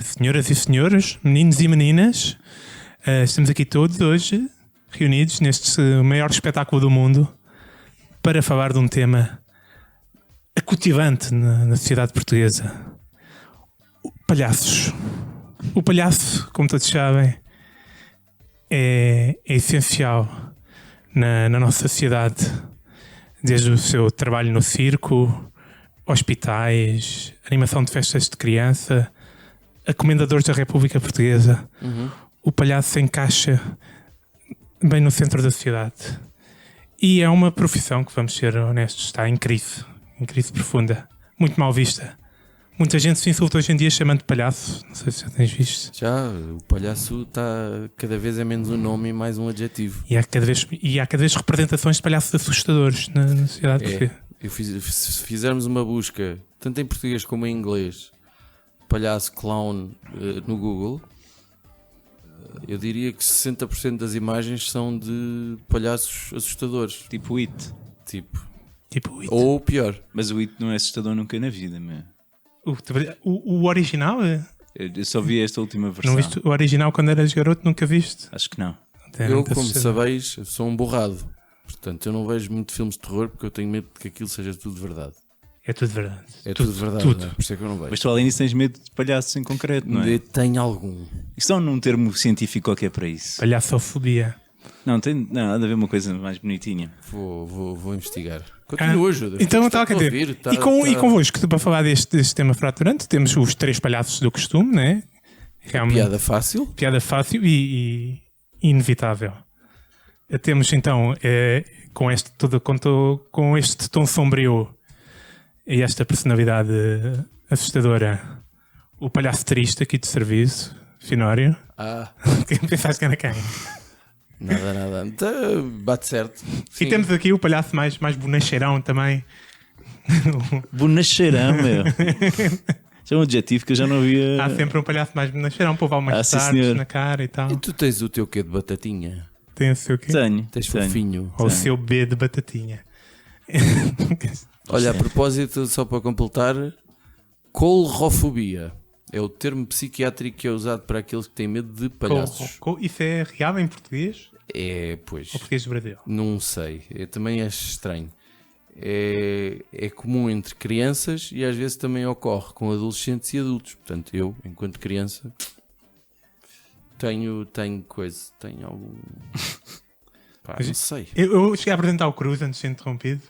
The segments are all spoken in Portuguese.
Senhoras e senhores, meninos e meninas, estamos aqui todos hoje reunidos neste maior espetáculo do mundo para falar de um tema acutivante na sociedade portuguesa: palhaços. O palhaço, como todos sabem, é essencial na nossa sociedade, desde o seu trabalho no circo, hospitais, animação de festas de criança, a Comendadores da República Portuguesa. O palhaço se encaixa bem no centro da sociedade. E é uma profissão que, vamos ser honestos, está em crise profunda, muito mal vista. Muita gente se insulta hoje em dia chamando de palhaço. Não sei se já tens visto. Já, o palhaço está cada vez é menos um nome e mais um adjetivo. E há cada vez representações de palhaços assustadores na sociedade portuguesa. Se fizermos uma busca, tanto em português como em inglês, palhaço, clown, no Google, eu diria que 60% das imagens são de palhaços assustadores. Tipo It. Tipo It. Ou pior. Mas o It não é assustador nunca na vida, meu. O original? Eu só vi esta última versão. Não viste o original quando eras garoto? Nunca viste? Acho que não. Eu, como sabeis, sou um borrado. Portanto, eu não vejo muito filmes de terror porque eu tenho medo de que aquilo seja tudo verdade. É tudo verdade. É tudo verdade, tudo. Não é? Por isso é que eu não vejo. Mas tu além disso tens medo de palhaços em concreto, não é? Eu tenho algum. Isto é um termo científico qualquer para isso. Palhaçofobia. Não, há de haver uma coisa mais bonitinha. Vou investigar. Continua, ajuda. Então estava a dizer. E convosco, para falar deste tema fraturante, temos os 3 palhaços do costume, né? Realmente, piada fácil. Piada fácil e inevitável. Temos então, com este tom sombrio e esta personalidade assustadora, o palhaço triste aqui de serviço, Finório. Quem pensaste que era quem? Nada. Então, bate certo. Sim. E temos aqui o palhaço mais bonacheirão também. Bonacheirão, meu. Isso é um adjetivo que eu já não via. Há sempre um palhaço mais bonacheirão, para levar umas tardes na cara e tal. E tu tens o teu quê de batatinha? Tem o seu quê? Tens fofinho. Ou o seu B de batatinha. Olha, a propósito, só para completar, colrofobia é o termo psiquiátrico que é usado para aqueles que têm medo de palhaços. Isso é real em português? É, pois. Ou português do Brasil? Não sei. Eu também acho estranho. É comum entre crianças e às vezes também ocorre com adolescentes e adultos. Portanto, eu, enquanto criança, tenho algum... Pá, não sei. Eu cheguei a apresentar o Cruz antes de ser interrompido.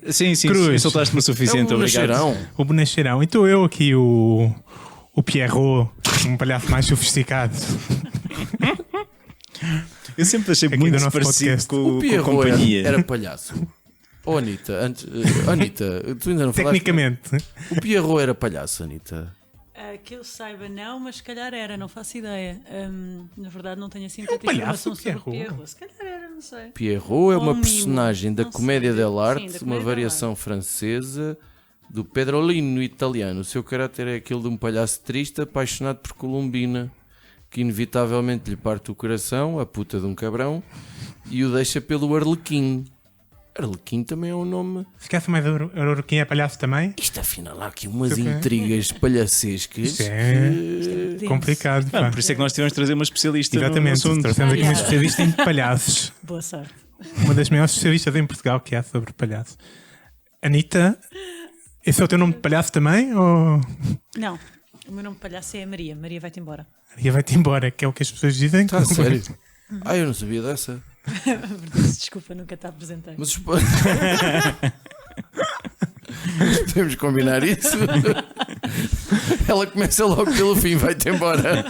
Sim, Cruz. soltaste-me o suficiente, obrigado. O bonacheirão. E estou eu aqui, o Pierrot, um palhaço mais sofisticado. Eu sempre achei aqui muito parecido com a companhia. Era palhaço. Oh, Anitta, tu ainda não falaste. Tecnicamente. O Pierrot era palhaço, Anitta. Que eu saiba não, mas se calhar era, não faço ideia. Na verdade não tenho assim tanta palhaço, informação sobre o Pierrot. Se calhar era, não sei. Pierrot é uma Mimo, personagem da não Comédia sei. dell'arte, Sim, uma variação francesa do Pedrolino italiano. O seu caráter é aquele de um palhaço triste apaixonado por Colombina, que inevitavelmente lhe parte o coração, a puta de um cabrão, e o deixa pelo Arlequim. Arlequim também é um nome. Esquece mais Arlequim é palhaço também? Isto afinal há aqui umas intrigas palhacescas. Isto é complicado. Por isso é que nós tivemos de trazer uma especialista. Exatamente, trouxemos aqui uma especialista em palhaços. Boa sorte. Uma das maiores especialistas em Portugal que há sobre palhaços. Anitta, esse é o teu nome de palhaço também? Ou... Não, o meu nome de palhaço é Maria. Maria vai-te embora. Maria vai-te embora, que é o que as pessoas dizem. Está sério? Eu não sabia dessa. Desculpa, nunca te apresentei. Mas podemos combinar isso? Ela começa logo pelo fim, vai-te embora.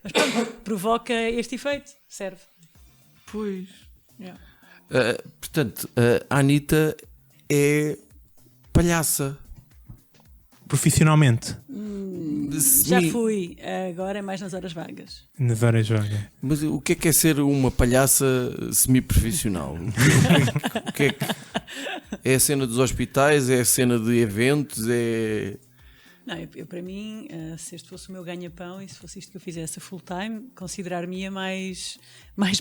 Mas pronto, provoca este efeito, serve. Pois. Yeah. Portanto, a Anitta é palhaça. Profissionalmente, Já fui, agora é mais nas horas vagas. nas horas vagas. Mas o que é ser uma palhaça semi-profissional? O que é que... É a cena dos hospitais? É a cena de eventos? É... Não, eu para mim, se este fosse o meu ganha-pão e se fosse isto que eu fizesse a full time, considerar-me-ia mais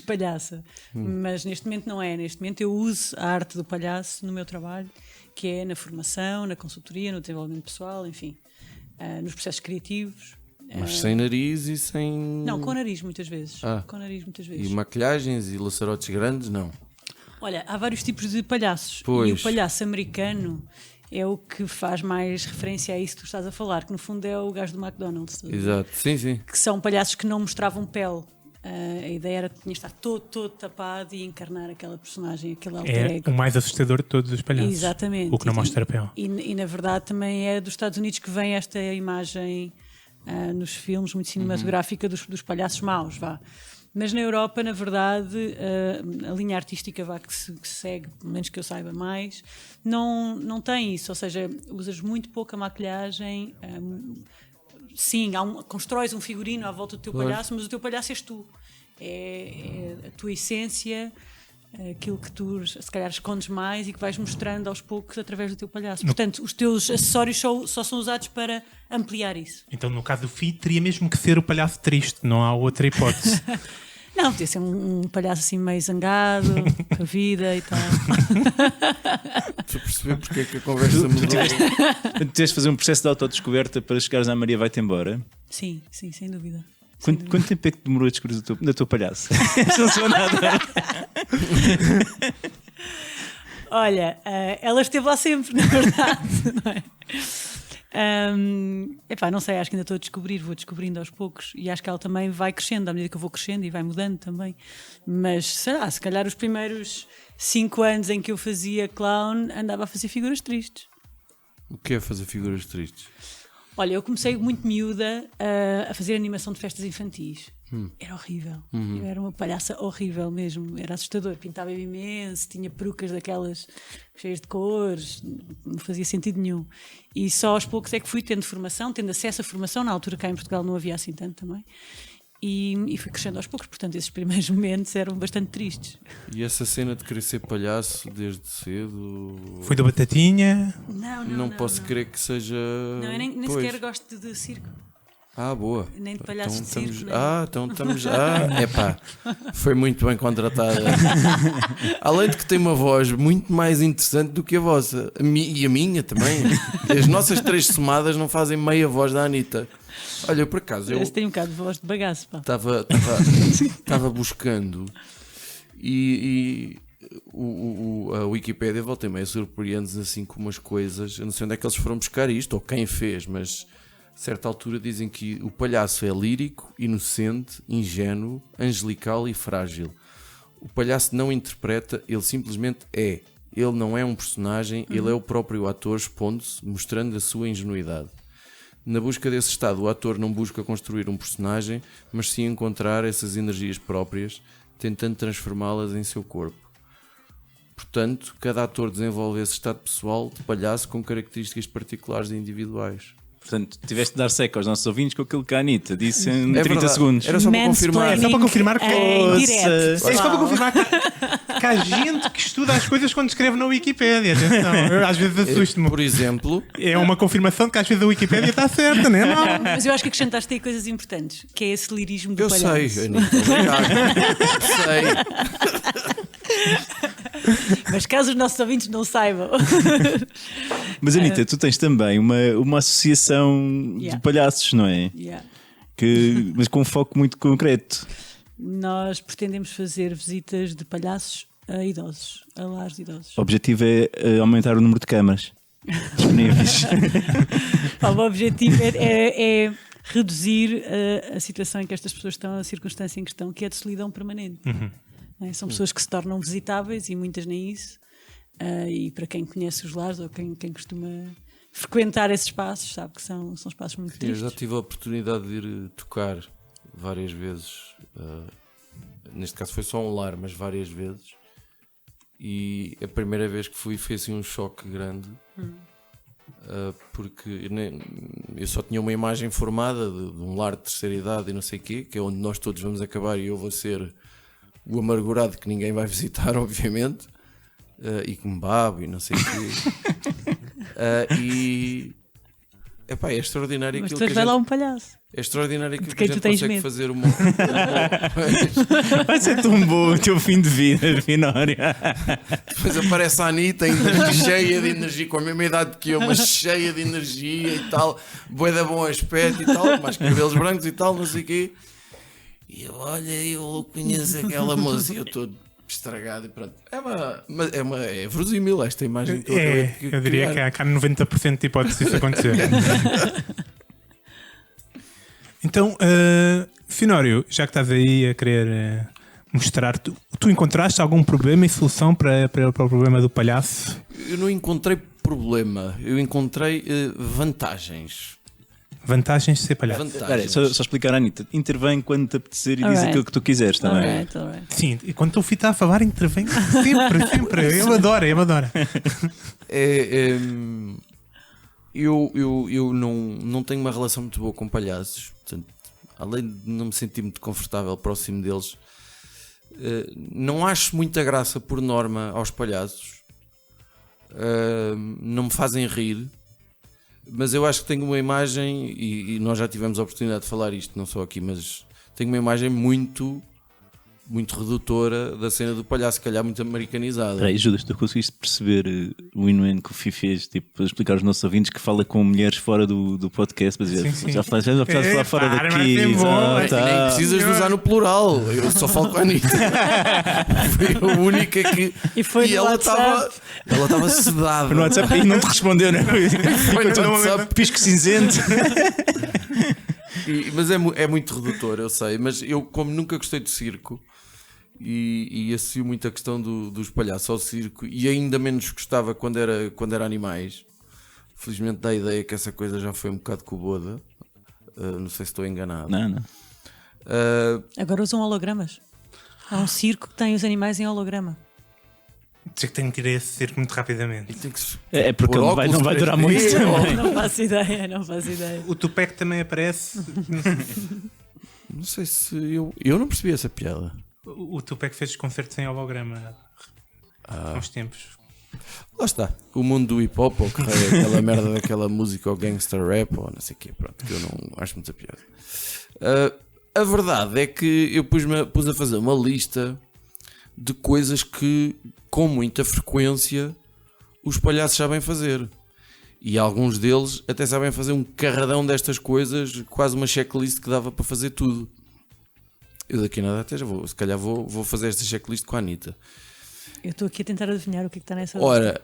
palhaça. Mas neste momento não é. Neste momento eu uso a arte do palhaço no meu trabalho, que é na formação, na consultoria, no desenvolvimento pessoal, enfim, nos processos criativos. Mas sem nariz e sem... Não, com nariz muitas vezes. Com nariz muitas vezes. E maquilhagens e laçarotes grandes, não. Olha, há vários tipos de palhaços. Pois. E o palhaço americano é o que faz mais referência a isso que tu estás a falar, que no fundo é o gajo do McDonald's. Exato, sim. Que são palhaços que não mostravam pele. A ideia era que tinha de estar todo tapado e encarnar aquela personagem, aquele alter É ego. o mais assustador de todos os palhaços. Exatamente. O que não mostra a pele. E na verdade também é dos Estados Unidos que vem esta imagem nos filmes, muito cinematográfica dos palhaços maus, vá. Mas na Europa, na verdade, a linha artística que se segue, pelo menos que eu saiba mais, não tem isso. Ou seja, usas muito pouca maquilhagem. Sim, constróis um figurino à volta do teu palhaço, mas o teu palhaço és tu. É a tua essência, aquilo que tu se calhar escondes mais e que vais mostrando aos poucos através do teu palhaço. Portanto, os teus acessórios só são usados para ampliar isso. Então, no caso do Fi, teria mesmo que ser o palhaço triste, não há outra hipótese. Não, podia ser um palhaço assim meio zangado, com a vida e tal. Estou a perceber porque é que a conversa mudou. Tu tiveste de fazer um processo de autodescoberta para chegares à Maria Vai-te Embora. Sim, sem dúvida. Quanto tempo é que demorou a descobrir da tua palhaça? Não sou nada. Olha, ela esteve lá sempre, na verdade, não é? Não sei, acho que ainda estou a descobrir, vou descobrindo aos poucos e acho que ela também vai crescendo à medida que eu vou crescendo e vai mudando também. Mas será, se calhar os primeiros 5 anos em que eu fazia clown andava a fazer figuras tristes. O que é fazer figuras tristes? Olha, eu comecei muito miúda a fazer animação de festas infantis. Era horrível. Eu era uma palhaça horrível mesmo. Era assustador. Pintava imenso, tinha perucas daquelas cheias de cores, não fazia sentido nenhum. E só aos poucos é que fui tendo formação, tendo acesso à formação. Na altura cá em Portugal não havia assim tanto também. E fui crescendo aos poucos. Portanto, esses primeiros momentos eram bastante tristes. E essa cena de querer ser palhaço desde cedo? Foi da Batatinha. Não posso crer que seja. Não, eu nem sequer gosto de circo. Boa. Nem de palhaços de circo. Então estamos. Epá, foi muito bem contratada. Além de que tem uma voz muito mais interessante do que a vossa. E a minha também. As nossas 3 somadas não fazem meia voz da Anitta. Olha, por acaso. Parece que tem um bocado de voz de bagaço, pá. Estava buscando e a Wikipédia volta e meia surpreende-nos assim com umas coisas. Eu não sei onde é que eles foram buscar isto ou quem fez, mas a certa altura dizem que o palhaço é lírico, inocente, ingênuo, angelical e frágil. O palhaço não interpreta, ele simplesmente é. Ele não é um personagem, ele é o próprio ator expondo-se, mostrando a sua ingenuidade. Na busca desse estado, o ator não busca construir um personagem, mas sim encontrar essas energias próprias, tentando transformá-las em seu corpo. Portanto, cada ator desenvolve esse estado pessoal de palhaço com características particulares e individuais. Portanto, tiveste de dar seca aos nossos ouvintes com aquilo que a Anitta disse em 30 verdade. Segundos. Era só para confirmar. É só para confirmar que em direto. É só para Uau. confirmar que há gente que estuda as coisas quando escreve na Wikipédia. Atenção, eu às vezes assusto-me. Por exemplo, É uma confirmação de que às vezes a Wikipédia está certa, não é? Não. Mas eu acho que acrescentaste aí coisas importantes, que é esse lirismo do eu palhaço. sei, Anitta, obrigado. Sei. Mas caso os nossos ouvintes não saibam. Mas Anitta, tu tens também uma associação Yeah. de palhaços, não é? Yeah. Mas com um foco muito concreto. Nós pretendemos fazer visitas de palhaços a idosos, a lares de idosos. O objetivo é aumentar o número de câmaras disponíveis. O objetivo é reduzir a situação em que estas pessoas estão, a circunstância em que estão, que é de solidão permanente. Não é? São pessoas que se tornam visitáveis e muitas nem isso. E para quem conhece os lares ou quem costuma frequentar esses espaços, sabe que são espaços muito Eu tristes. já tive a oportunidade de ir tocar várias vezes. Neste caso foi só um lar, mas várias vezes. E a primeira vez que fui foi assim um choque grande. porque eu só tinha uma imagem formada de um lar de terceira idade e não sei o quê, que é onde nós todos vamos acabar e eu vou ser o amargurado que ninguém vai visitar, obviamente, e que me babo e não sei o quê. Epá, é extraordinário Mas aquilo depois que vai lá um palhaço. é extraordinário aquilo De que a quem gente tu tens consegue medo. fazer Vai ser tão bom o teu fim de vida, Finória. Depois aparece a Anitta ainda cheia de energia, com a mesma idade que eu, mas cheia de energia e tal, bué de bom aspecto e tal, mais cabelos brancos e tal, não sei o quê. E eu, olha, eu conheço aquela moça e eu estou estragado e pronto. É verosímil esta imagem que eu acabei de Eu diria criar. que há 90% de hipóteses disso acontecer. Então, Finório, já que estás aí a querer mostrar, tu encontraste algum problema e solução para o problema do palhaço? Eu não encontrei problema, eu encontrei vantagens. Vantagens de ser palhaço? Olha, só explicar à Anitta. Intervém quando te apetecer e diz Alright. aquilo que tu quiseres também. Alright. Sim, e quando o Fih está a falar, intervém sempre. Ele adora. Eu não tenho uma relação muito boa com palhaços, portanto, além de não me sentir muito confortável próximo deles, não acho muita graça por norma aos palhaços, não me fazem rir, mas eu acho que tenho uma imagem, e nós já tivemos a oportunidade de falar isto, não só aqui, mas tenho uma imagem muito redutora da cena do palhaço, se calhar muito americanizada. Espera aí, Judas, tu conseguiste perceber o inuendo que o Fih fez, tipo, para explicar aos nossos ouvintes que fala com mulheres fora do podcast, mas Sim. já falaste falar fora Para, daqui. mas é bom, exato. Nem precisas de usar no plural, eu só falo com a Anitta. Foi a única que. E foi no ela WhatsApp. estava sedada. No WhatsApp e não te respondeu, não é? Foi no WhatsApp. Pisco cinzento. Mas é muito redutor, eu sei. Mas eu, como nunca gostei de circo e associo muito a questão dos palhaços ao circo, e ainda menos gostava quando era animais. Felizmente dá a ideia que essa coisa já foi um bocado coboda. Não sei se estou enganado. Não. Agora usam hologramas. Há um circo que tem os animais em holograma. Sei que tenho que ir a esse circo muito rapidamente. E tem que se É porque pôr não óculos vai durar 3D, muito também. Não faço ideia. O Tupac também aparece. Não sei se eu não percebi essa piada. O Tupac fez concertos em holograma há uns tempos. Lá está, o mundo do hip hop, ou que raio é aquela merda daquela música, ou gangster rap, ou não sei o quê, pronto, que eu não acho muita piada. A verdade é que eu pus a fazer uma lista de coisas que, com muita frequência, os palhaços sabem fazer. E alguns deles até sabem fazer um carradão destas coisas, quase uma checklist que dava para fazer tudo. Eu daqui a nada até já vou, se calhar vou fazer esta checklist com a Anitta. Eu estou aqui a tentar adivinhar o que está nessa lista. Ora,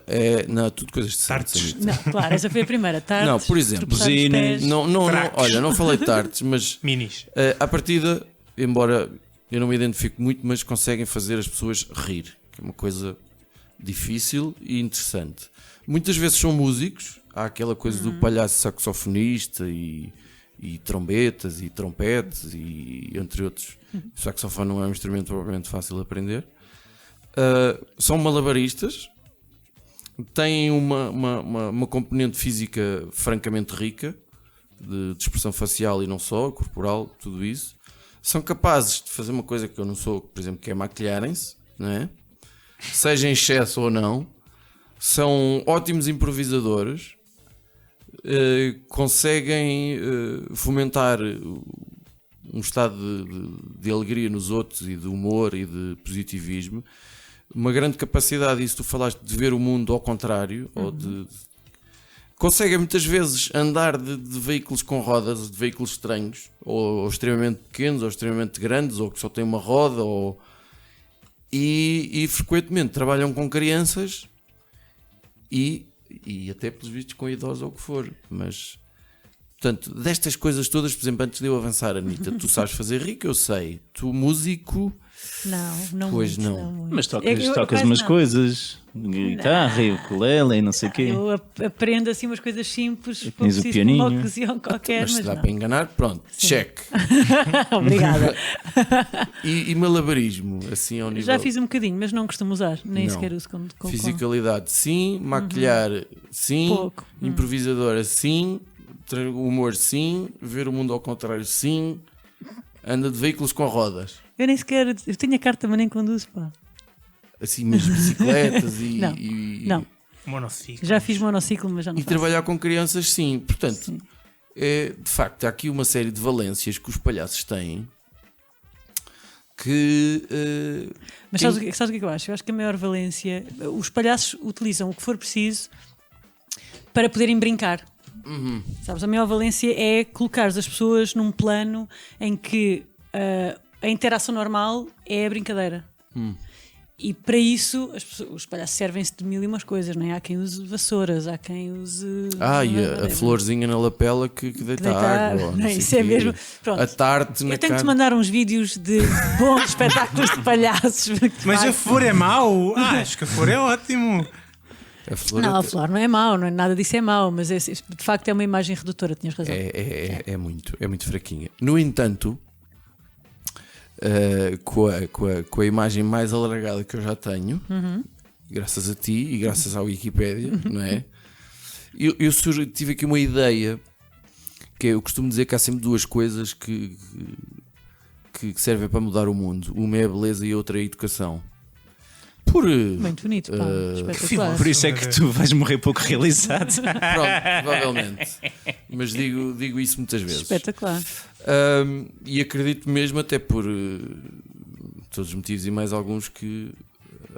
não, tudo coisas de Tartes. Anitta. Não, claro, essa foi a primeira. Tartes, Não, por exemplo, tropeçar nos buzina, pés. Não, Fracos. olha, não falei de tartes, mas Minis. à partida, embora eu não me identifique muito, mas conseguem fazer as pessoas rir, que é uma coisa difícil e interessante. Muitas vezes são músicos, há aquela coisa do palhaço saxofonista e trombetas e trompetes e entre outros. O saxofone não é um instrumento propriamente fácil de aprender. São malabaristas, têm uma componente física francamente rica, de expressão facial e não só, corporal, tudo isso. São capazes de fazer uma coisa que eu não sou, por exemplo, que é maquilharem-se, não é? Seja em excesso ou não. São ótimos improvisadores, conseguem fomentar um estado de alegria nos outros e de humor e de positivismo. Uma grande capacidade, isso tu falaste, de ver o mundo ao contrário, ou conseguem muitas vezes andar de veículos com rodas, de veículos estranhos, ou extremamente pequenos, ou extremamente grandes, ou que só têm uma roda, e frequentemente trabalham com crianças e até pelos vistos com idosos ou o que for, mas Portanto, destas coisas todas, por exemplo, antes de eu avançar, Anitta, tu sabes fazer rico, eu sei. Tu, músico, Não pois muito, não. muito. Mas Eu tocas quase umas não. coisas, guitarra e ukulele e não sei o quê. Eu aprendo assim umas coisas simples, tens o preciso de uma pianinho. ocasião qualquer, Mas se mas dá não. para enganar, pronto, check. Obrigada. E malabarismo, assim ao nível. Já fiz um bocadinho, mas não costumo usar, nem Não. sequer uso com Fisicalidade, sim. Maquilhar, sim. Pouco. Improvisadora, sim. Humor, sim. Ver o mundo ao contrário, sim. Anda de veículos com rodas. Eu nem sequer. Eu tenho a carta, mas nem conduzo, pá. Assim, mesmo bicicletas e. Não, e- não. Monociclo. Já fiz monociclo, mas já não E faço. trabalhar com crianças, sim. Portanto, Sim. de facto, há aqui uma série de valências que os palhaços têm que. Mas sabes o que é que eu acho? Eu acho que a maior valência. Os palhaços utilizam o que for preciso para poderem brincar. Sabes? A maior valência é colocar as pessoas num plano em que a interação normal é a brincadeira. E para isso os palhaços servem-se de mil e umas coisas, não é? Há quem use vassouras, há quem use. E a florzinha na lapela que deita água. ou não sei Isso é quê. mesmo. Pronto. A tarte na Eu tenho que te cara. mandar uns vídeos de bons espetáculos de palhaços. Mas a flor é mau? Acho que a flor é ótimo. A flor Não, a até- flor não é mau, não é, nada disso é mau, mas de facto é uma imagem redutora, tinhas razão. é muito fraquinha. No entanto, com a imagem mais alargada que eu já tenho, graças a ti e graças à Wikipédia, não é? Eu tive aqui uma ideia que eu costumo dizer que há sempre duas coisas que servem para mudar o mundo. Uma é a beleza e a outra é a educação. Muito bonito, pá, espetacular. Por isso é que tu vais morrer pouco realizado. Pronto, provavelmente. Mas digo isso muitas vezes. Espetacular. E acredito mesmo, até por todos os motivos e mais alguns, que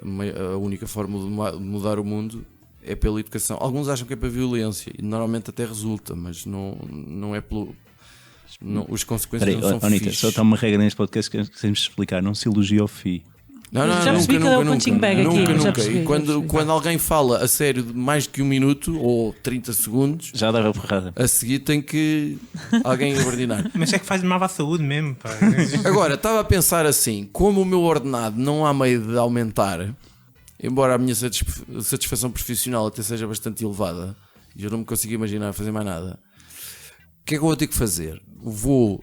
a única forma de mudar o mundo é pela educação. Alguns acham que é pela violência e normalmente até resulta, mas não é pelo. Não, as consequências Peraí, não são Anitta, fixes. só está uma regra neste podcast que temos de explicar: não se elogia ao FI. Não, Já percebi qual é o punching bag aqui, já nunca. percebi, E já quando percebi. alguém fala a sério de mais que 1 minuto ou 30 segundos, Já dava porrada. a seguir tem que alguém abordinar. Mas é que faz mal à saúde mesmo, pá. Agora, estava a pensar assim: como o meu ordenado não há meio de aumentar, embora a minha satisfação profissional até seja bastante elevada, e eu não me consigo imaginar fazer mais nada, o que é que eu vou ter que fazer? Vou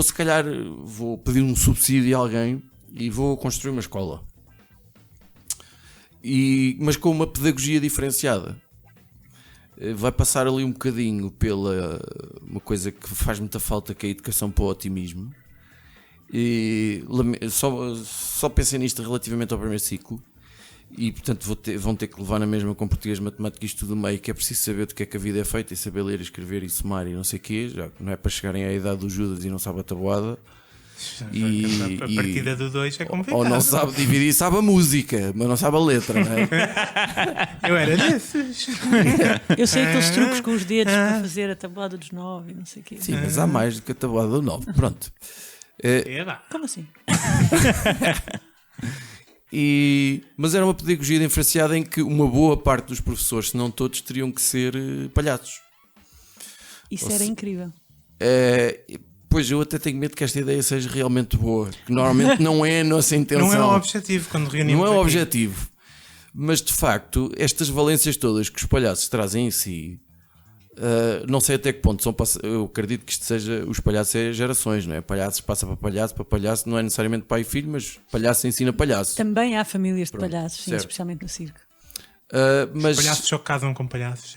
se calhar vou pedir um subsídio a alguém e vou construir uma escola, mas com uma pedagogia diferenciada. Vai passar ali um bocadinho pela uma coisa que faz muita falta, que é a educação para o otimismo. E só pensei nisto relativamente ao primeiro ciclo. E portanto vão ter que levar na mesma com português, matemática e isto tudo meio, que é preciso saber do que é que a vida é feita e saber ler, escrever e somar e não sei o quê, já não é para chegarem à idade do Judas e não sabe a tabuada. A partida do 2 é complicado. Ou não sabe dividir, sabe a música, mas não sabe a letra, não é? Eu era desses. Eu sei aqueles truques com os dedos para fazer a tabuada dos 9 e não sei o quê. Sim, mas há mais do que a tabuada do 9. Pronto. Eba. Como assim? Mas era uma pedagogia diferenciada em que uma boa parte dos professores, se não todos, teriam que ser palhaços. Isso era incrível. Pois eu até tenho medo que esta ideia seja realmente boa, que normalmente não é a nossa intenção. Não é o objetivo quando reunimos. Não é o aqui. objetivo. Mas de facto, estas valências todas que os palhaços trazem em si, não sei até que ponto eu acredito que isto seja os palhaços é gerações, não é? Palhaços passa para palhaço, não é necessariamente pai e filho, mas palhaço ensina palhaço. Também há famílias de palhaços, sim, certo. especialmente no circo. Mas Palhaços só casam com palhaços.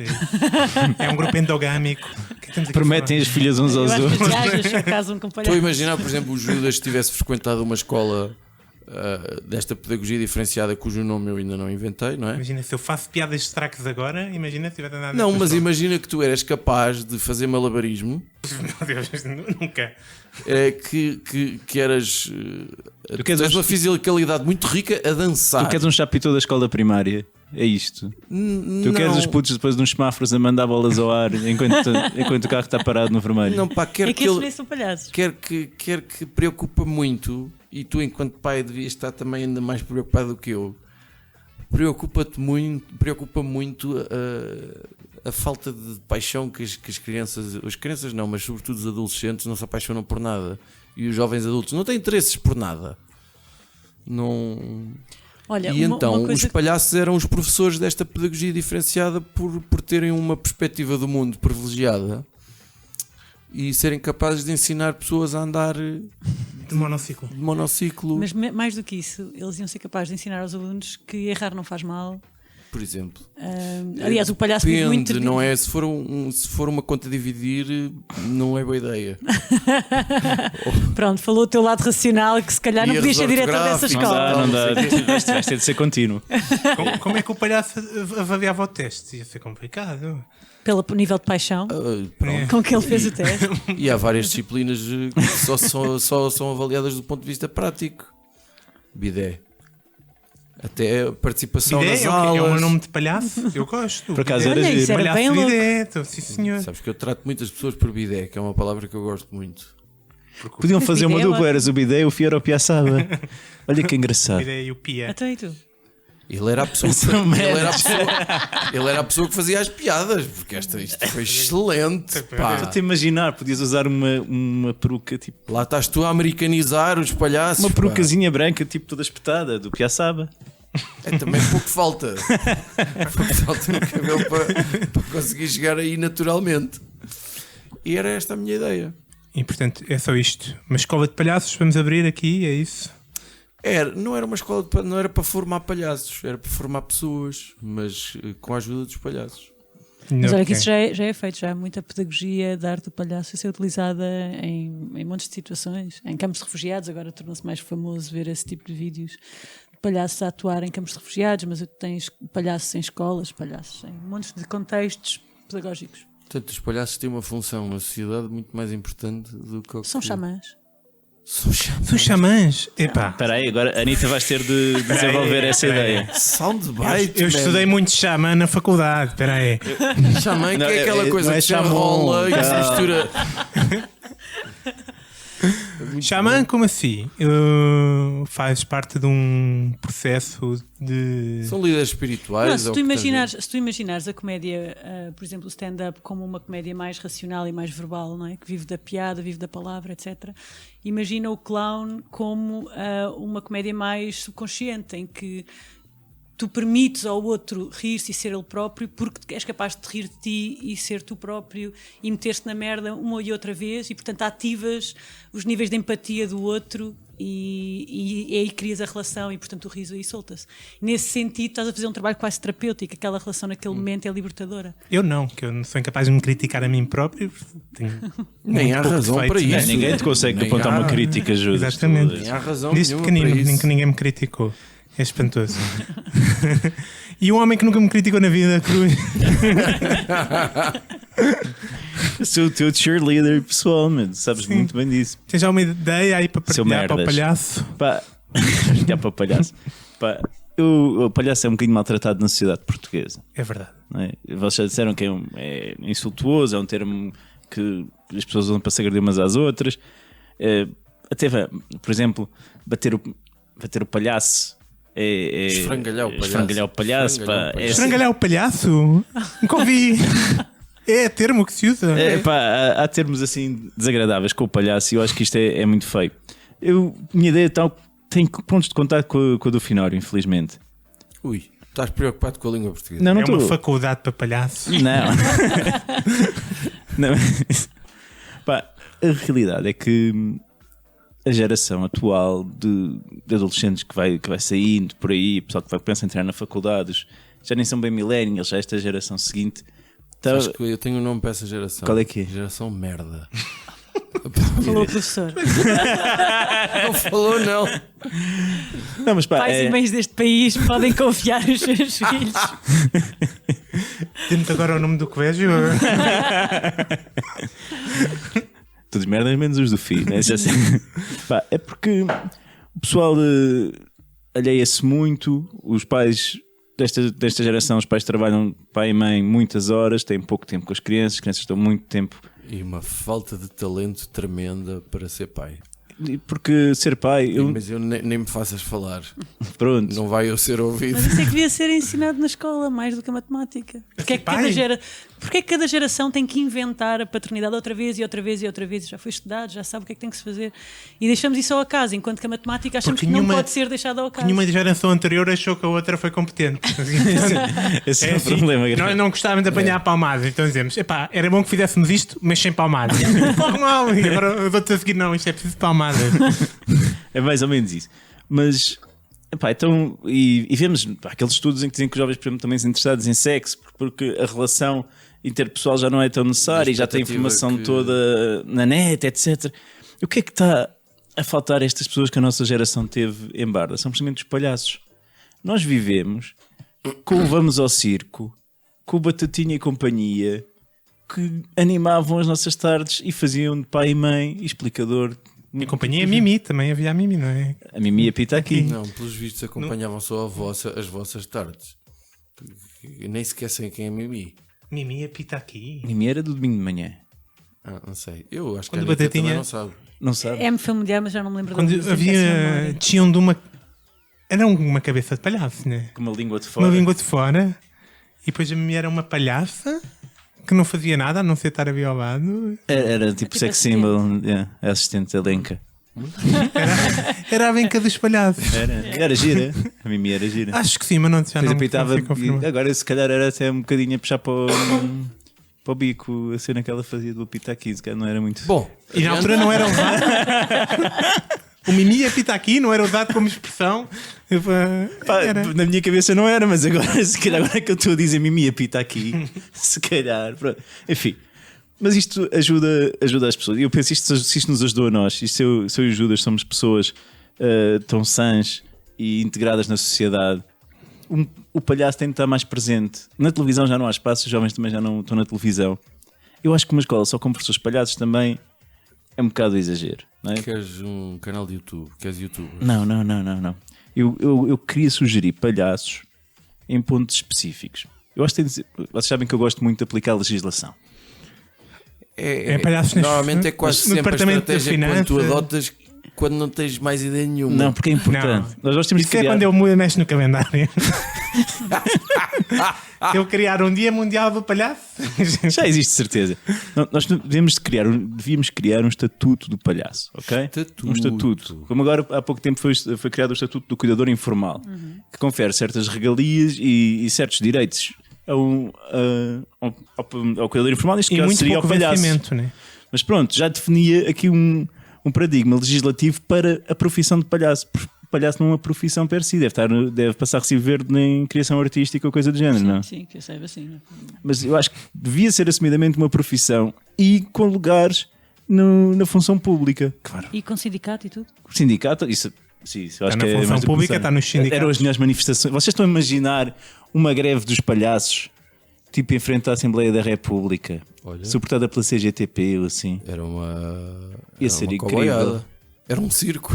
É um grupo endogâmico. O que é que temos aqui a Prometem falar? as filhas uns Eu aos acho que as outros. gajas só casam com estou a palhaços. imaginar, por exemplo, o Judas tivesse frequentado uma escola desta pedagogia diferenciada cujo nome eu ainda não inventei, não é? Imagina, se eu faço piadas de tracos agora, imagina se tiver andado. Não, mas imagina que tu eras capaz de fazer malabarismo, Meu Deus, nunca. que eras Tu queres tens uma fisicalidade muito rica a dançar. Tu queres um chapitão da escola primária? É isto. Tu queres os putos depois de uns semáforos a mandar bolas ao ar enquanto o carro está parado no vermelho? Não, pá, quer É que que esses ele nem são palhaços. quer que preocupa muito, e tu enquanto pai devias estar também ainda mais preocupado do que eu. Preocupa muito a falta de paixão que as crianças não, mas sobretudo os adolescentes não se apaixonam por nada. E os jovens adultos não têm interesses por nada. Não... Olha, e então uma os palhaços eram os professores desta pedagogia diferenciada por terem uma perspectiva do mundo privilegiada e serem capazes de ensinar pessoas a andar De monociclo. Mas mais do que isso, eles iam ser capazes de ensinar aos alunos que errar não faz mal. por exemplo. Aliás, o palhaço vive muito... Não é? Se for uma conta a dividir, não é boa ideia. Pronto, falou o teu lado racional, que se calhar não podias ser diretor dessa escola. Não dá. Vais ter de ser contínuo. Como é que o palhaço avaliava o teste? Ia ser complicado. Pelo nível de paixão com que ele fez o teste. E há várias disciplinas que só são avaliadas do ponto de vista prático. Bidé. Até a participação Bidé nas é aulas. É um nome de palhaço? Eu gosto. Por acaso Olha, isso era palhaço bem louco. bidé, então, sim senhor. Sabes que eu trato muitas pessoas por bidé, que é uma palavra que eu gosto muito. Podiam fazer uma Bidé, dupla, eras o Bidé e o Fiero Piaçaba. Olha que engraçado. Bidé e o Pia. Até e tu? Ele era a pessoa que fazia as piadas, porque isto foi excelente. Pá. Estou-te a imaginar, podias usar uma peruca tipo. Lá estás tu a americanizar os palhaços. Uma pá. perucazinha branca, tipo toda espetada, do Piaçaba. É também pouco falta. Pouco falta no cabelo para conseguir chegar aí naturalmente. E era esta a minha ideia. E portanto é só isto. Uma escola de palhaços, vamos abrir aqui, é isso? Não era uma escola não era para formar palhaços, era para formar pessoas, mas com a ajuda dos palhaços. Mas olha que Ok. isso já é feito, já há muita pedagogia da arte do palhaço a ser utilizada em montes de situações. Em campos de refugiados, agora tornou-se mais famoso ver esse tipo de vídeos de palhaços a atuar em campos de refugiados, mas tens palhaços em escolas, palhaços em montes de contextos pedagógicos. Portanto, os palhaços têm uma função na sociedade muito mais importante do que o São que... xamãs. São xamãs. São xamãs. Epá. Espera aí, agora a Anitta vais ter de desenvolver essa ideia. Soundbite. Eu estudei muito xamã na faculdade. Espera aí. Xamã, que Não, é aquela coisa não é que se chamon, enrola e que se tá. mistura. Xamã, como assim? Faz parte de um processo de. São líderes espirituais. Não, se ou tu portanto, imaginares a comédia, por exemplo, o stand-up, como uma comédia mais racional e mais verbal, não é? Que vive da piada, vive da palavra, etc. Imagina o clown como uma comédia mais subconsciente, em que tu permites ao outro rir-se e ser ele próprio porque és capaz de te rir de ti e ser tu próprio e meter-te na merda uma e outra vez e, portanto, ativas os níveis de empatia do outro e aí crias a relação e, portanto, o riso aí solta-se. Nesse sentido, estás a fazer um trabalho quase terapêutico. Aquela relação naquele momento é libertadora. Eu não, que eu não sou incapaz de me criticar a mim próprio. Tenho nem há pouco razão defeito, para né? isso. Ninguém te consegue Nem apontar há- uma crítica, Judas. Exatamente. Nem há razão Desde nenhuma pequenino, para isso. que ninguém me criticou. É espantoso. E um homem que nunca me criticou na vida, cruz. Sou o teu cheerleader pessoal, mano. Sabes muito bem disso. Tens já uma ideia aí para Seu partilhar para o merdas. palhaço? Pá, já para o palhaço. Pá, o palhaço é um bocadinho maltratado na sociedade portuguesa. É verdade. Não é? Vocês já disseram que é insultuoso, é um termo que as pessoas usam para se agredir umas às outras. Até, por exemplo, bater o palhaço. Esfrangalhar o palhaço. Esfrangalhar o palhaço. Esfrangalhar o Pá, palhaço. Esfrangalhar o palhaço? Nunca ouvi. É termo que se usa. Pá, há termos assim desagradáveis com o palhaço e eu acho que isto é muito feio. Minha ideia tem pontos de contato com a do Finório, infelizmente. Ui, estás preocupado com a língua portuguesa. Não É uma estou. faculdade para palhaço. Não. Não. Pá, a realidade é que a geração atual de adolescentes que vai saindo por aí, pessoal que vai pensar em entrar na faculdade, já nem são bem millennials, já esta geração seguinte. Então, Acho que eu tenho um nome para essa geração. Qual é que é? Geração merda. Falou o professor. Não falou, não. não, mas pá, Pais e mães deste país podem confiar os seus filhos. Temos agora o nome do colégio. todos merdas menos os do filho, né? Pá, é porque o pessoal alheia-se muito, os pais desta geração, os pais trabalham, pai e mãe, muitas horas, têm pouco tempo com as crianças estão muito tempo. E uma falta de talento tremenda para ser pai. Porque ser pai, Mas eu nem me faças falar. pronto, Não vai eu ser ouvido. Mas isso é que devia ser ensinado na escola, mais do que a matemática. Porque é que Pai? Porque é que cada geração tem que inventar a paternidade outra vez e outra vez e outra vez? Já foi estudado, já sabe o que é que tem que se fazer. E deixamos isso ao acaso, enquanto que a matemática achamos que não pode ser deixada ao acaso. Nenhuma geração anterior achou que a outra foi competente. Esse é o problema. Nós não gostávamos de apanhar palmadas, então dizemos: epá, era bom que fizéssemos isto, mas sem palmadas. Mal, e agora os outros a seguir, não, isto é preciso de palmadas. É mais ou menos isso. Mas, epá, então, e vemos aqueles estudos em que dizem que os jovens, por exemplo, também são interessados em sexo, porque a relação interpessoal já não é tão necessária e já tem a informação toda na net, etc. E o que é que está a faltar a estas pessoas que a nossa geração teve em Barda? São precisamente os palhaços. Nós vivemos com o Vamos ao Circo, com o Batatinha e companhia, que animavam as nossas tardes e faziam de pai e mãe e explicador. E a companhia é Mimi, também havia a Mimi, não é? A Mimi apita aqui. Não, pelos vistos acompanhavam só as vossas tardes. Eu nem sequer sei quem é Mimi. Mimi apita aqui. Mimi era do domingo de manhã. Não sei. Eu acho que Quando a Anitta Batatinha- também não sabe. Não sabe? É-me familiar, mas já não me lembro Quando da música, havia. essa memória. Tinham de uma. Era uma cabeça de palhaço, né? Com uma língua de fora. Uma língua de fora. E depois a Mimi era uma palhaça que não fazia nada a não ser estar aviolado. Era tipo Tipo sex assistente. symbol, a assistente da Lenca. Era a benca dos palhaços. Era gira. A Mimi era gira. Acho que sim, mas não, já Depois não apitava sei confirmar. e agora se calhar era até um bocadinho a puxar para o bico a cena que ela fazia do apitar 15, que não era muito. Bom, E na altura não era usado. O Mimi apita aqui não era usado como expressão. Pá, Era. na minha cabeça não era, mas agora, se calhar, agora que eu estou a dizer Mimi apita aqui, se calhar. Pronto. Enfim. Mas isto ajuda as pessoas. E eu penso, se isto nos ajudou a nós, e se eu e o Judas somos pessoas tão sãs e integradas na sociedade, o palhaço tem de estar mais presente. Na televisão já não há espaço, os jovens também já não estão na televisão. Eu acho que uma escola só com professores palhaços também é um bocado exagero, não é? queres um canal de YouTube? Queres youtuber? Não. Eu queria sugerir palhaços em pontos específicos. Eu acho que vocês sabem que eu gosto muito de aplicar a legislação. É palhaços neste- Normalmente é quase no sempre a departamento estratégia da quando tu finança. adotas quando não tens mais ideia nenhuma. Não, porque é importante. Nós temos de Isso é criar... quando eu mexo no calendário. Eu criar um dia mundial do palhaço. Já existe certeza. Nós devíamos criar um estatuto do palhaço, ok? Estatuto. Um estatuto. Como agora há pouco tempo foi criado o estatuto do cuidador informal, que confere certas regalias e certos direitos ao cuidador informal, neste E caso muito seria ao pouco palhaço. vencimento, né? Mas pronto, já definia aqui um paradigma legislativo para a profissão de palhaço. O palhaço não é uma profissão per si, deve passar recibo verde em criação artística ou coisa do género, não? Sim, que eu saiba assim. Mas eu acho que devia ser assumidamente uma profissão e com lugares na função pública. Claro. E com sindicato e tudo? O sindicato, isso eu acho na que é função mais do que pública, pensar. está nos sindicatos. Eram as melhores manifestações. Vocês estão a imaginar uma greve dos palhaços, tipo em frente à Assembleia da República, Olha. suportada pela CGTP ou assim? Era uma. Ia era ser uma incrível. coboiada. Era um circo.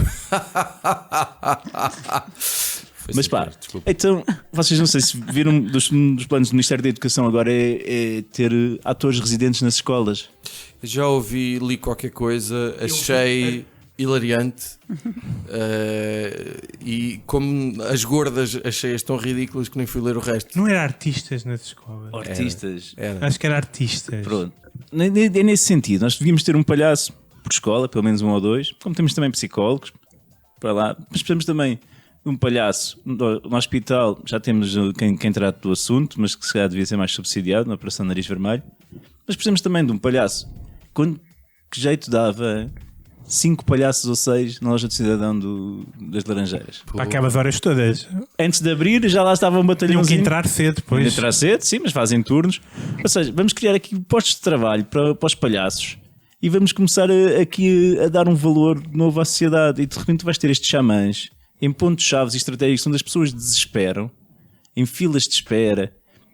Foi Mas sem pá, querer, desculpa. então, vocês não sei se viram dos planos do Ministério da Educação agora é ter atores residentes nas escolas. Já li qualquer coisa, achei hilariante. E como as gordas achei-as tão ridículas que nem fui ler o resto. Não era artistas nas escolas. Artistas. Era. Acho que era artistas. Pronto. É nesse sentido. Nós devíamos ter um palhaço por escola, pelo menos um ou dois, como temos também psicólogos para lá, mas precisamos também de um palhaço no hospital. Já temos quem trata do assunto, mas que se calhar devia ser mais subsidiado na Operação Nariz Vermelho. Mas precisamos também de um palhaço. Que jeito dava 5 palhaços ou 6 na loja de cidadão das Laranjeiras? Para aquelas horas todas. Antes de abrir, já lá estava um Tinham que batalhãozinho. entrar cedo depois. Entrar cedo, sim, mas fazem turnos. Ou seja, vamos criar aqui postos de trabalho para os palhaços e vamos começar aqui a dar um valor novo à sociedade. E de repente tu vais ter estes xamãs em pontos-chave e estratégicos onde as pessoas desesperam, em filas de espera.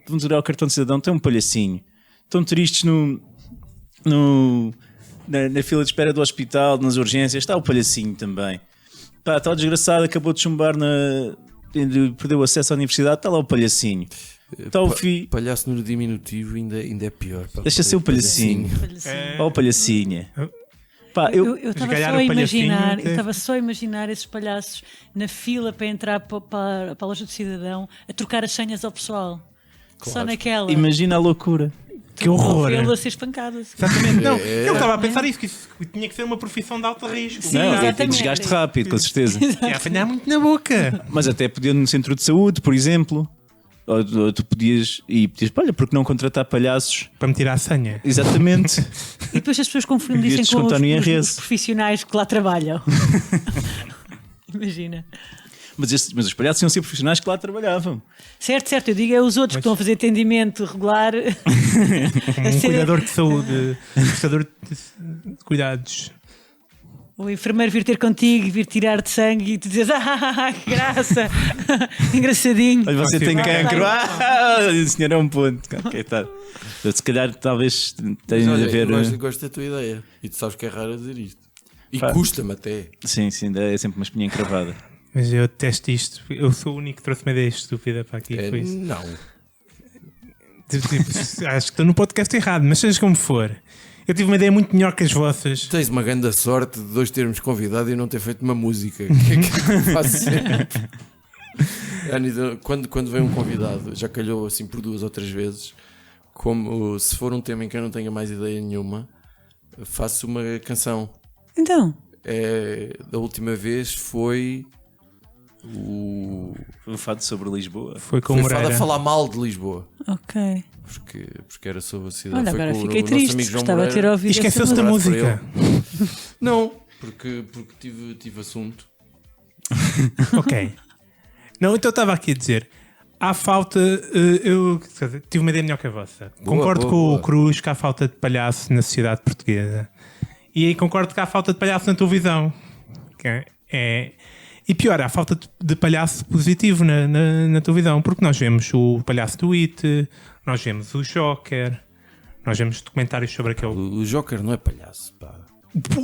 Vamos olhar o cartão de cidadão, tem um palhacinho. Estão tristes na fila de espera do hospital, nas urgências, está o palhacinho também. Pá, está o desgraçado, acabou de chumbar, perdeu acesso à universidade, está lá o palhacinho. Está o filho. Palhaço no diminutivo ainda é pior. pá. Deixa ser o palhacinho. Ó o palhacinha. Pá, Eu estava Esgalhar só a o palhacinho, imaginar, teve- eu estava só a imaginar esses palhaços na fila para entrar para a loja de cidadão a trocar as senhas ao pessoal. Só naquela. Imagina a loucura. Que horror. Vê-lo a ser espancado. Assim. Exatamente. Não, eu estava a pensar isso, que isso tinha que ser uma profissão de alto risco. Sim, Não, e exatamente. desgaste rápido, com certeza. É apanhar muito na boca. Mas até podia no centro de saúde, por exemplo. Ou tu podias, olha, porque não contratar palhaços? Para me tirar a senha. Exatamente. E depois as pessoas confundissem com descontar no os IRS. profissionais que lá trabalham. Imagina. Mas os palhaços iam ser profissionais que lá trabalhavam. Certo, eu digo é os outros que estão a fazer atendimento regular. Um cuidador de saúde, prestador de cuidados. O enfermeiro vir ter contigo e vir tirar-te sangue e tu dizes, que graça, engraçadinho. Olha, você tem Confirma. cancro. O senhor é um ponto. Ok, tá. Se calhar talvez Mas tenha olha, a ver. gosto da tua ideia. E tu sabes que é raro dizer isto. E Pá. custa-me até. Sim, é sempre uma espinha encravada. Mas eu detesto isto. Eu sou o único que trouxe uma ideia estúpida para aqui. É, Foi isso. não. Acho que estou no podcast errado, mas seja como for. Eu tive uma ideia muito melhor que as vossas. Tens uma grande sorte de 2 termos convidado e não ter feito uma música. Que é que eu faço sempre? Anitta, quando vem um convidado, já calhou assim por 2 ou 3 vezes, como se for um tema em que eu não tenha mais ideia nenhuma, faço uma canção. Então, Da última vez foi o Fado sobre Lisboa. Foi com foi o fado Moreira. a falar mal de Lisboa. ok. Porque era sobre a cidade. Olha, Foi agora com fiquei o nosso triste, amigo João gostava de ter Moreira. ouvido. Esqueceu-se da Um abraço música. Não, porque tive assunto. Ok. Não, então eu estava aqui a dizer. Há falta. Eu tive uma ideia melhor que a vossa. Boa, Concordo boa, com boa. o Cruz que há falta de palhaço na sociedade portuguesa. E aí concordo que há falta de palhaço na televisão. E pior, há falta de palhaço positivo na televisão. Porque nós vemos o palhaço do It, nós vemos o Joker, nós vemos documentários sobre aquele. O Joker não é palhaço, pá.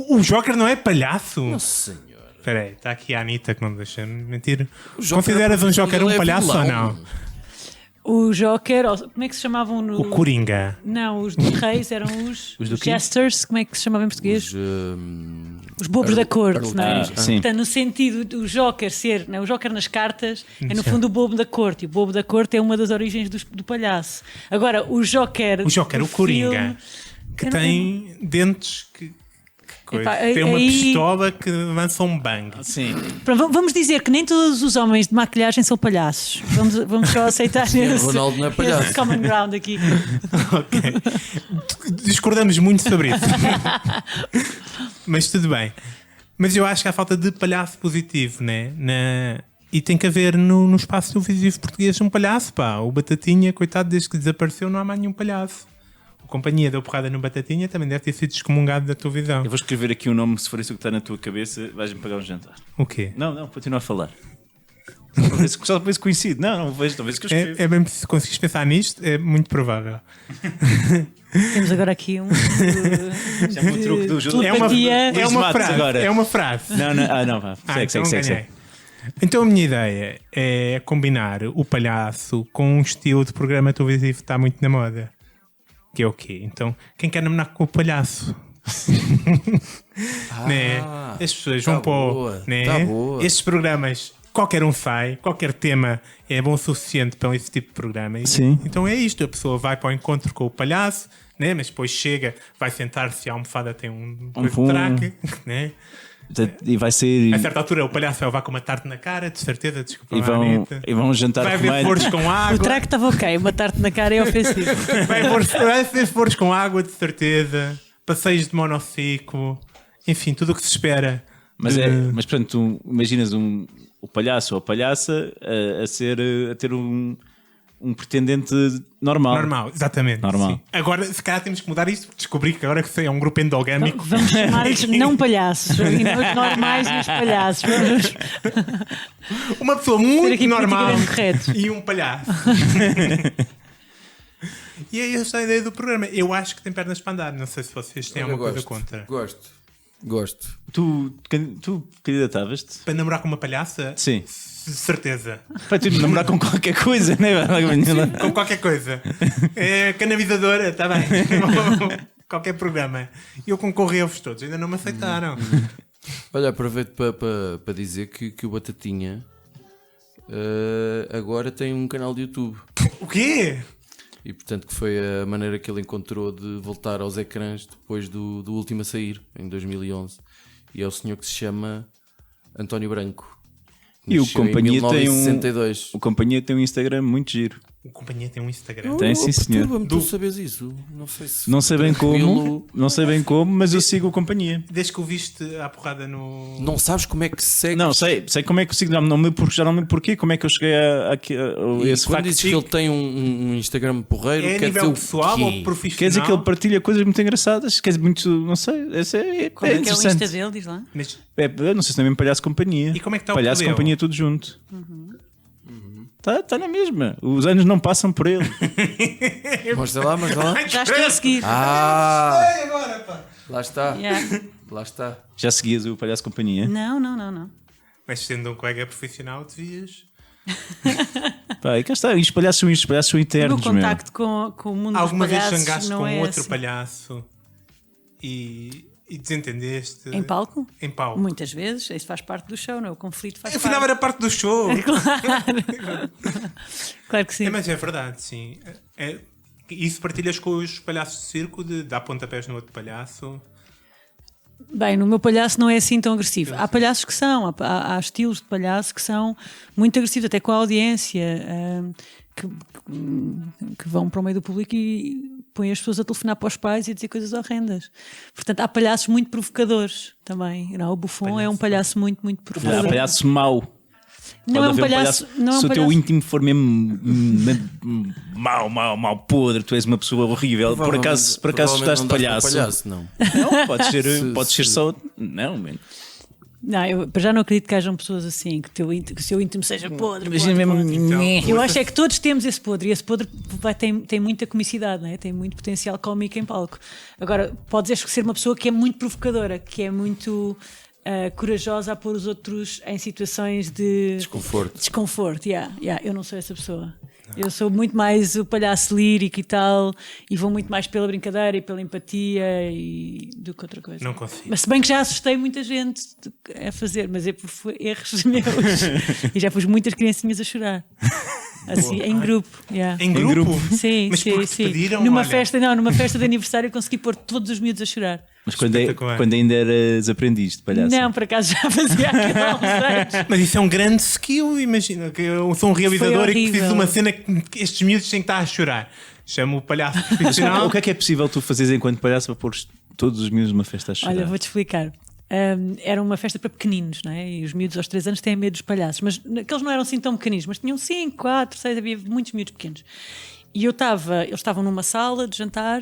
O Joker não é palhaço? Nossa senhora. Espera aí, está aqui a Anitta que não me deixa mentir. O Joker Consideras é um Joker um ele é palhaço ou vilão. não? O Joker, como é que se chamavam no. O Coringa. Não, os dos reis eram os Os do quê? jesters, como é que se chamava em português? Os, Os bobos da corte, não é? sim. Portanto, no sentido do Joker ser, não, o Joker nas cartas é no fundo o bobo da corte. E o bobo da corte é uma das origens do palhaço. Agora, o Joker. O Coringa, filme, que eu não- tem dentes que coisa. Epá, Tem uma aí- pistola que lança um bang. Sim. Pronto, vamos dizer que nem todos os homens de maquilhagem são palhaços. Vamos só aceitar esse, Ronaldo não é palhaço. esse common ground aqui. Ok. Discordamos muito sobre isso. Mas tudo bem. Mas eu acho que há falta de palhaço positivo, né? E tem que haver no espaço televisivo português um palhaço, pá. O Batatinha, coitado, desde que desapareceu, não há mais nenhum palhaço. A companhia deu porrada no Batatinha, também deve ter sido excomungado da televisão. Eu vou escrever aqui um nome, se for isso que está na tua cabeça, vais-me pagar um jantar. O quê? Não, continua a falar. Talvez coincide. Não vejo, talvez que eu escrevo. É bem, se conseguires pensar nisto, é muito provável. Temos agora aqui um. Já é um truque do jogo. telepatia. Luís Matos agora. É uma frase. Não, vá. Então Segue. ganhei. Então a minha ideia é combinar o palhaço com um estilo de programa televisivo que está muito na moda. Que é o quê? Então, quem quer namorar com o palhaço? Né? As pessoas vão para boa, né? tá boa. Estes programas, qualquer um sai, qualquer tema é bom o suficiente para esse tipo de programa. Sim. Então é isto, a pessoa vai para o encontro com o palhaço, né? Mas depois chega, vai sentar-se e a almofada tem um coisa de pum. traque, né? E vai ser. A certa altura o palhaço vai levar com uma tarte na cara, de certeza, desculpa E lá, vão, Anitta. e vão jantar Vai haver romântico. flores com O água. traque estava ok, uma tarte na cara é ofensivo. Vai haver flores com água, de certeza. Passeios de monociclo. Enfim, tudo o que se espera. Mas, de- mas portanto, tu imaginas o palhaço ou a palhaça a ter um pretendente normal. Normal, exatamente. Normal. Sim. Agora, se calhar temos que mudar isto, porque descobri que agora que é um grupo endogâmico. Vamos chamar-lhes não palhaços, e não os normais e os palhaços. Vamos Uma pessoa ser muito aqui normal politicamente corretos. e um palhaço. E é esta a ideia do programa. Eu acho que tem pernas para andar. Não sei se vocês têm Eu alguma coisa gosto, contra. Gosto. Tu candidatavas-te? Para namorar com uma palhaça? Sim. De certeza. Para tu namorar com qualquer coisa, não é? Com qualquer coisa. É canalizadora, está bem. Qualquer programa. E eu concorri-vos todos, ainda não me aceitaram. Olha, aproveito para dizer que o Batatinha agora tem um canal de YouTube. O quê? E portanto que foi a maneira que ele encontrou de voltar aos ecrãs depois do último a sair, em 2011. E é o senhor que se chama António Branco. E o Nasceu em Companhia tem 1962. O Companhia tem um Instagram muito giro. O Companhia tem um Instagram. Tem, sim, senhor. Perturba-me tu sabes isso. Não sei se Não sei bem tranquilo. como, mas eu sigo o Companhia. Desde que o viste à porrada no... Não sabes como é que se segue. Não, sei como é que eu sigo, já não me lembro porquê, como é que eu cheguei a E esse quando facto. dizes que ele tem um Instagram porreiro, É a quer dizer nível o pessoal quê? ou profissional? Quer dizer que ele partilha coisas muito engraçadas, quer dizer, muito, não sei, é Qual é que é o Insta interessante. dele? Diz lá. Mas Não sei se também Palhaço Companhia. E como é que está o Palhaço Peleu? Companhia tudo junto. Está na mesma. Os anos não passam por ele. Mostra lá. Já estou a seguir. agora, pá. Lá está. Yeah. Lá está. Já seguias o Palhaço Companhia? Não. Mas sendo um colega profissional, devias... Pá, e cá está. E os palhaços são O meu eternos, meu. contacto com o mundo Alguma dos vez palhaços zangaste não com é outro assim. palhaço e desentendeste? Em palco? Em palco. Muitas vezes. Isso faz parte do show, não é? O conflito faz Afinal parte. era parte do show. Claro. Claro que sim. Mas é verdade, sim. Isso partilhas com os palhaços de circo, de dar pontapés no outro palhaço? Bem, no meu palhaço não é assim tão agressivo. Há palhaços que são, há estilos de palhaço que são muito agressivos, até com a audiência, que vão para o meio do público e põem as pessoas a telefonar para os pais e a dizer coisas horrendas. Portanto, há palhaços muito provocadores também. Não, o Buffon é um palhaço muito, muito Há provocador. palhaço mau. Não Pode é um haver palhaço. Não é um se o teu palhaço. íntimo for mesmo mau, podre, tu és uma pessoa horrível. Por acaso Provavelmente estás não dás palhaço. para palhaço, não. Não, pode ser Se- só. Não, man. Não, eu já não acredito que hajam pessoas assim, que o seu íntimo seja podre. Imagina podre, mesmo. podre. Então, Eu acho é que todos temos esse podre e esse podre tem muita comicidade, não é? Tem muito potencial cómico em palco. Agora, podes ser uma pessoa que é muito provocadora, que é muito corajosa a pôr os outros em situações de Desconforto. yeah. Eu não sou essa pessoa. Eu sou muito mais o palhaço lírico e tal, e vou muito mais pela brincadeira e pela empatia do que outra coisa. Não consigo. Mas se bem que já assustei muita gente a fazer, mas é por erros meus. E já pus muitas criancinhas a chorar. Assim, em grupo. Yeah. Em grupo? Sim, Mas porque te sim. pediram, Numa olha. numa festa de aniversário eu consegui pôr todos os miúdos a chorar. Mas Espetacular. quando ainda eras aprendiz de palhaço. Não, por acaso já fazia aquilo há uns anos. Mas isso é um grande skill, imagina. Que eu sou um realizador e que horrível. preciso de uma cena que estes miúdos têm que estar a chorar. Chamo o palhaço profissional. O que é possível tu fazeres enquanto palhaço para pôr todos os miúdos numa festa a chorar? Olha, vou-te explicar. Era uma festa para pequeninos, não é? E os miúdos aos 3 anos têm medo dos palhaços, mas aqueles não eram assim tão pequeninos, mas tinham 5, 4, 6, havia muitos miúdos pequenos. E eles estavam numa sala de jantar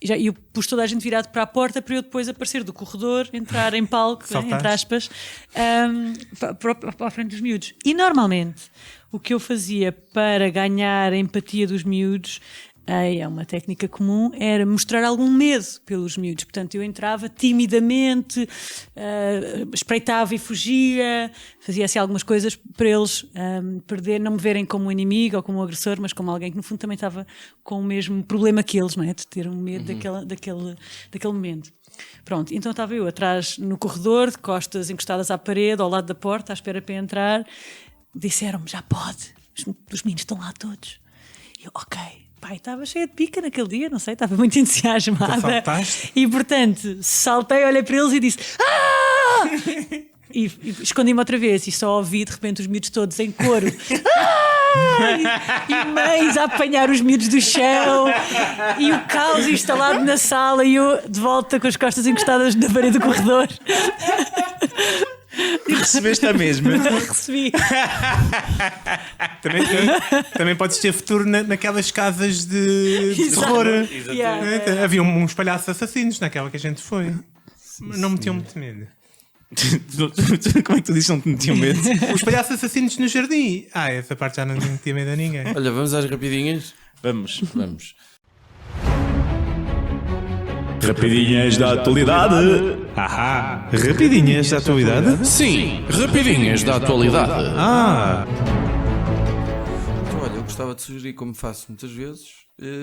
e eu pus toda a gente virado para a porta para eu depois aparecer do corredor, entrar em palco, né, entre aspas, para a frente dos miúdos. E normalmente o que eu fazia para ganhar a empatia dos miúdos, é uma técnica comum, era mostrar algum medo pelos miúdos. Portanto, eu entrava timidamente, espreitava e fugia, fazia assim algumas coisas para eles não me verem como um inimigo ou como um agressor, mas como alguém que no fundo também estava com o mesmo problema que eles, não é? De ter um medo daquele momento. Pronto, então estava eu atrás no corredor, de costas encostadas à parede, ao lado da porta, à espera para entrar. Disseram-me, já pode, os meninos estão lá todos. E eu, ok. Pai, estava cheia de pica naquele dia, não sei, estava muito entusiasmada. Saltaste? E portanto, saltei, olhei para eles e disse "Ah!" e escondi-me outra vez e só ouvi de repente os miúdos todos em coro. "Ah!" E mães a apanhar os miúdos do chão e o caos instalado na sala e eu de volta com as costas encostadas na parede do corredor. E recebeste a mesma. Recebi. Também podes ter futuro naquelas casas de Exato. terror. Yeah. Havia uns palhaços assassinos naquela que a gente foi. Não metiam muito medo. Como é que tu dizes que não te metiam medo? Os palhaços assassinos no jardim. Essa parte já não metia medo a ninguém. Olha, vamos às rapidinhas? Vamos. Vamos. Rapidinhas da atualidade. Ahá. Rapidinhas da atualidade? Sim, rapidinhas da atualidade. Então, olha, eu gostava de sugerir, como faço muitas vezes,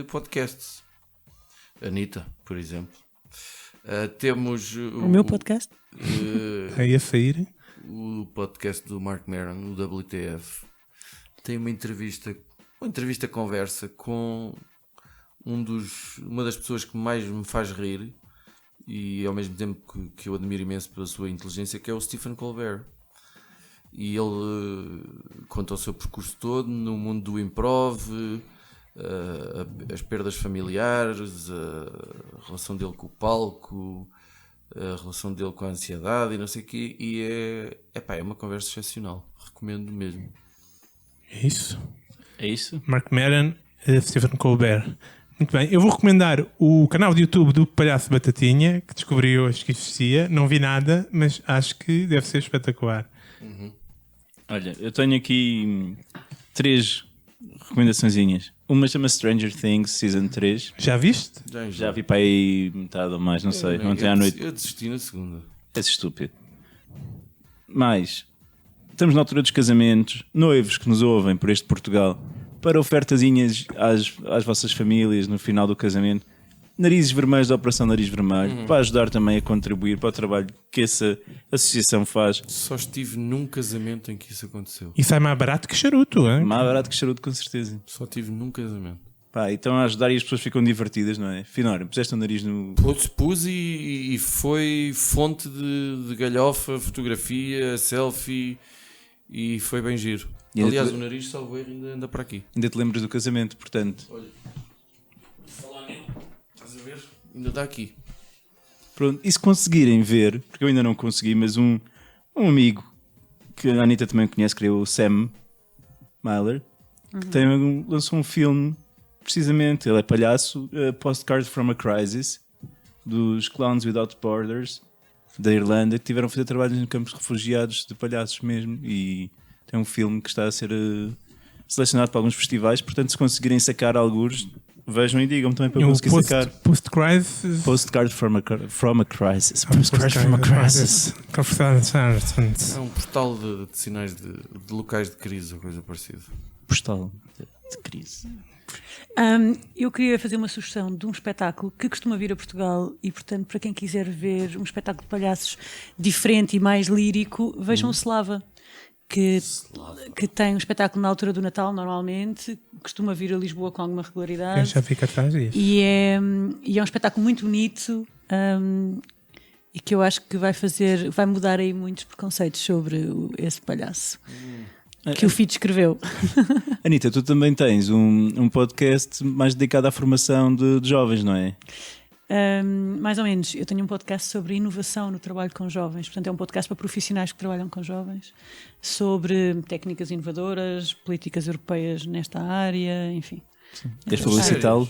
podcasts. Anitta, por exemplo. Temos O meu podcast? Aí a sair. o podcast do Mark Maron, o WTF. Tem uma entrevista conversa com uma das pessoas que mais me faz rir e ao mesmo tempo que eu admiro imenso pela sua inteligência, que é o Stephen Colbert. E ele conta o seu percurso todo no mundo do improv, as perdas familiares, a relação dele com o palco, a relação dele com a ansiedade e não sei o quê. E é uma conversa excepcional. Recomendo mesmo. É isso. É isso? Mark Maron, Stephen Colbert. Muito bem. Eu vou recomendar o canal de YouTube do Palhaço Batatinha, que descobri hoje que existia. Não vi nada, mas acho que deve ser espetacular. Olha, eu tenho aqui 3 recomendaçõezinhas. Uma chama-se Stranger Things Season 3. Já viste? Já vi para aí metade ou mais, não sei. Ontem à noite. Eu desisti na segunda. És estúpido. Mas estamos na altura dos casamentos. Noivos que nos ouvem por este Portugal, para ofertazinhas às vossas famílias no final do casamento. Narizes Vermelhos da Operação Nariz Vermelho, para ajudar também a contribuir para o trabalho que essa associação faz. Só estive num casamento em que isso aconteceu. E sai mais barato que charuto, hein? Mais barato que charuto, com certeza. Só estive num casamento. Pá, então a ajudar e as pessoas ficam divertidas, não é? Finório, puseste o nariz no... Pus e foi fonte de galhofa, fotografia, selfie e foi bem giro. E aliás, o nariz, salvo erro, ainda anda para aqui. Ainda te lembras do casamento, portanto. Olha, falar nele, estás a ver? Ainda está aqui. Pronto, e se conseguirem ver, porque eu ainda não consegui, mas um amigo que a Anitta também conhece, que é o Sam Myler, que lançou um filme, precisamente, ele é palhaço, Postcard from a Crisis, dos Clowns Without Borders, da Irlanda, que tiveram a fazer trabalhos em campos de refugiados de palhaços mesmo, e tem um filme que está a ser selecionado para alguns festivais, portanto se conseguirem sacar alguns, vejam e digam também para eu conseguir sacar. Post-crisis. Postcard from a Crisis. Postcard from a Crisis. É um portal de sinais de locais de crise ou coisa parecida. Postal de crise. Eu queria fazer uma sugestão de um espetáculo que costuma vir a Portugal e, portanto, para quem quiser ver um espetáculo de palhaços diferente e mais lírico, vejam o Slava. Que tem um espetáculo na altura do Natal, normalmente, costuma vir a Lisboa com alguma regularidade. Eu já fico atrás disso. E é um espetáculo muito bonito e que eu acho que vai mudar aí muitos preconceitos sobre esse palhaço que o Fito escreveu. Anitta, tu também tens um podcast mais dedicado à formação de jovens, não é? Mais ou menos. Eu tenho um podcast sobre inovação no trabalho com jovens. Portanto, é um podcast para profissionais que trabalham com jovens, sobre técnicas inovadoras, políticas europeias nesta área, enfim. Queres publicitá-lo?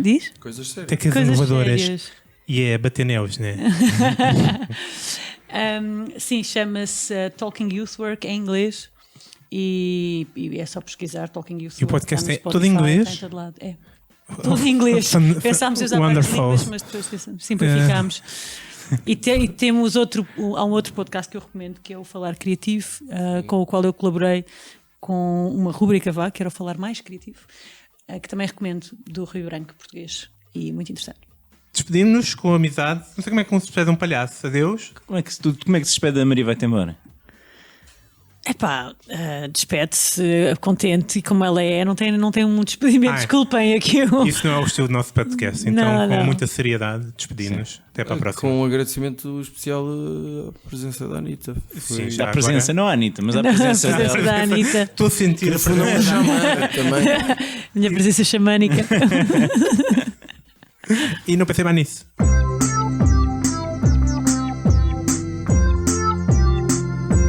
Diz? Coisas sérias. Técnicas Coisas inovadoras. sérias. E é bater neus, né? Sim, chama-se Talking Youth Work em inglês e é só pesquisar Talking Youth Work. E o podcast está no é todo em Spotify, inglês? está em todo lado. É. Tudo em inglês. Pensámos em usar várias línguas, mas depois simplificámos. E temos há um outro podcast que eu recomendo, que é o Falar Criativo, com o qual eu colaborei com uma rubrica que era o Falar Mais Criativo, que também recomendo, do Rio Branco, português, e muito interessante. Despedimos-nos com amizade. Não sei como é que se despede um palhaço. Adeus. Como é que se despede a Maria vai-te embora? Epá, despede-se contente e como ela é, não tem um despedimento. Desculpem aqui. Isso não é o estilo do nosso podcast. Então, com muita seriedade, despedimos. Até para a próxima. Com um agradecimento especial à presença da Anitta. Sim, À presença, não à Anitta, mas à presença dela. da Anitta. Estou a sentir a presença. Xamã também. Minha presença xamânica. E não pensei mais nisso.